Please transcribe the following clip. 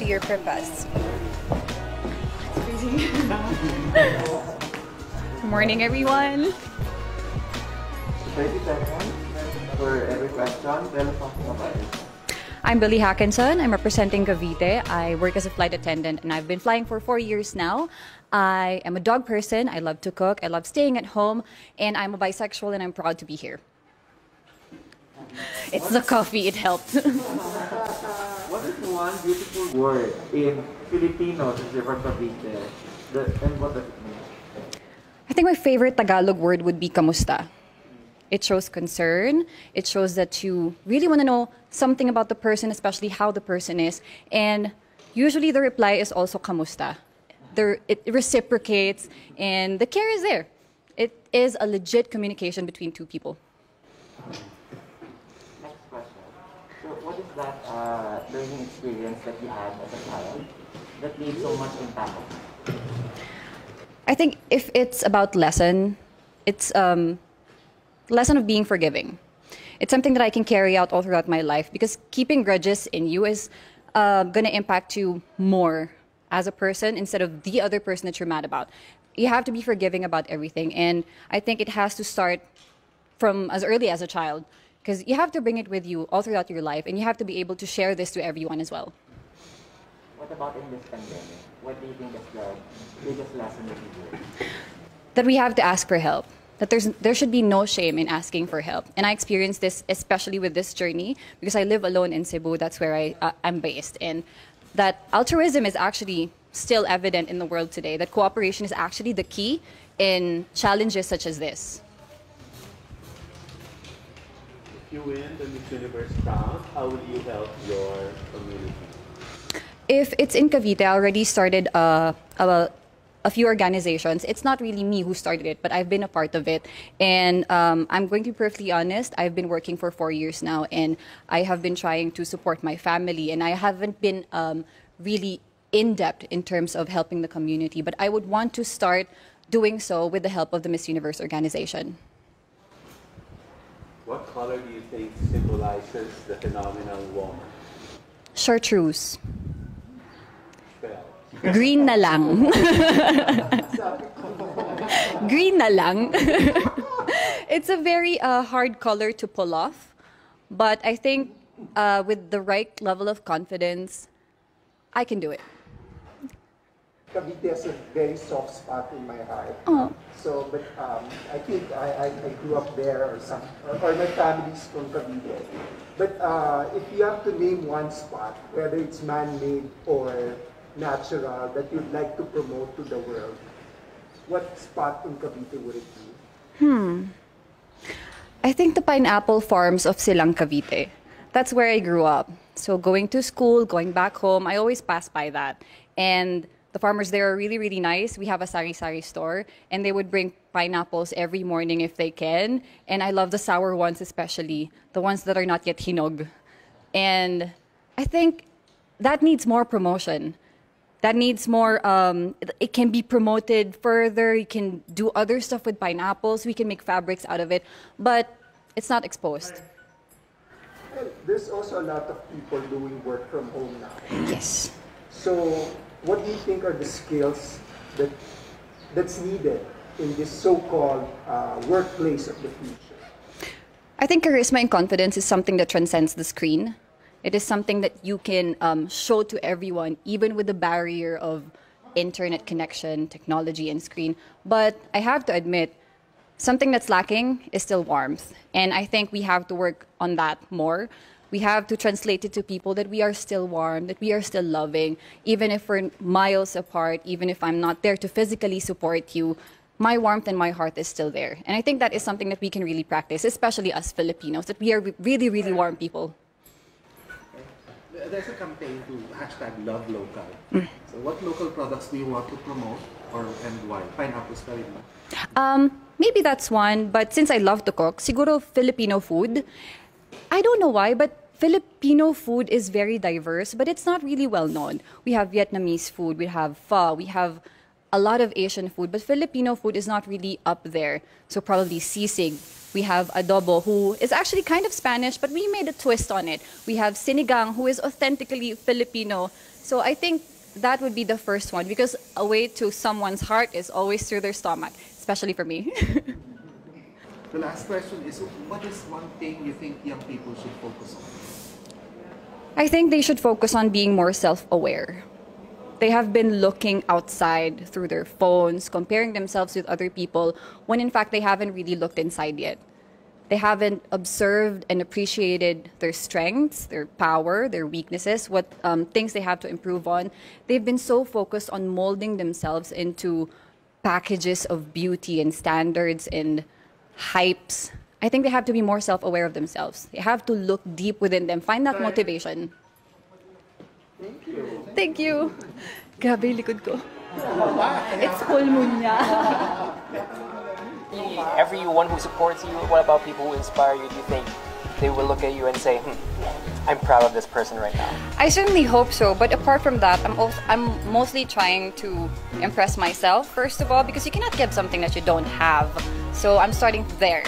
your purpose. Good morning, everyone. 30 seconds for every question. Tell us something about it. I'm Billie Hakenson. I'm representing Cavite. I work as a flight attendant and I've been flying for 4 years now. I am a dog person. I love to cook. I love staying at home. And I'm a bisexual and I'm proud to be here. It's the coffee, it helped. What is one beautiful word in Filipino since you're from Cavite? And what does it mean? I think my favorite Tagalog word would be kamusta. It shows concern. It shows that you really want to know something about the person, especially how the person is. And usually the reply is also kamusta. It reciprocates and the care is there. It is a legit communication between two people. Next question. So what is that learning experience that you had as a child that leaves so much impact? I think if it's about lesson, it's lesson of being forgiving. It's something that I can carry out all throughout my life because keeping grudges in you is going to impact you more as a person instead of the other person that you're mad about. You have to be forgiving about everything, and I think it has to start from as early as a child because you have to bring it with you all throughout your life, and you have to be able to share this to everyone as well. What about in this pandemic? What do you think is the biggest lesson that you learned? That we have to ask for help. That there should be no shame in asking for help. And I experienced this especially with this journey because I live alone in Cebu. That's where I'm based. And that altruism is actually still evident in the world today. That cooperation is actually the key in challenges such as this. If you win the Miss Universe crown, how will you help your community? If it's in Cavite, I already started a few organizations. It's not really me who started it, but I've been a part of it. And I'm going to be perfectly honest, I've been working for 4 years now, and I have been trying to support my family, and I haven't been really in-depth in terms of helping the community, but I would want to start doing so with the help of the Miss Universe organization. What color do you think symbolizes the phenomenal woman? Chartreuse. Spell. Green na lang. Green na lang. It's a very hard color to pull off, but I think with the right level of confidence, I can do it. Cavite has a very soft spot in my heart. Oh. So, but I think I grew up there, or my family's from Cavite. But if you have to name one spot, whether it's man-made or natural, that you'd like to promote to the world, what spot in Cavite would it be? I think the pineapple farms of Silang Cavite. That's where I grew up. So going to school, going back home, I always pass by that. And the farmers there are really, really nice. We have a sari-sari store, and they would bring pineapples every morning if they can. And I love the sour ones especially, the ones that are not yet hinog. And I think that needs more promotion. That needs more, it can be promoted further. You can do other stuff with pineapples. We can make fabrics out of it, but it's not exposed. Well, there's also a lot of people doing work from home now. Yes. So, what do you think are the skills that's needed in this so-called workplace of the future? I think charisma and confidence is something that transcends the screen. It is something that you can show to everyone, even with the barrier of internet connection, technology, and screen. But I have to admit, something that's lacking is still warmth. And I think we have to work on that more. We have to translate it to people that we are still warm, that we are still loving, even if we're miles apart, even if I'm not there to physically support you, my warmth and my heart is still there. And I think that is something that we can really practice, especially us Filipinos, that we are really, really warm people. There's a campaign to #LoveLocal. So what local products do you want to promote and why? Pineapples pa rin ba? Maybe that's one, but since I love to cook, siguro Filipino food. I don't know why, but Filipino food is very diverse, but it's not really well known. We have Vietnamese food, we have pho, we have a lot of Asian food, but Filipino food is not really up there. So probably sisig, We have adobo, who is actually kind of Spanish, but we made a twist on it. We have sinigang, who is authentically Filipino. So I think that would be the first one, because a way to someone's heart is always through their stomach, especially for me. The last question is, what is one thing you think young people should focus on? I think they should focus on being more self-aware. They have been looking outside through their phones, comparing themselves with other people, when in fact they haven't really looked inside yet. They haven't observed and appreciated their strengths, their power, their weaknesses, what things they have to improve on. They've been so focused on molding themselves into packages of beauty and standards and hypes. I think they have to be more self-aware of themselves. They have to look deep within them, find that motivation. Thank you. Thank you. Grabe, likod ko. It's pulmonya. Everyone who supports you, what about people who inspire you? Do you think they will look at you and say, I'm proud of this person right now? I certainly hope so, but apart from that, I'm mostly trying to impress myself, first of all, because you cannot give something that you don't have. So I'm starting there.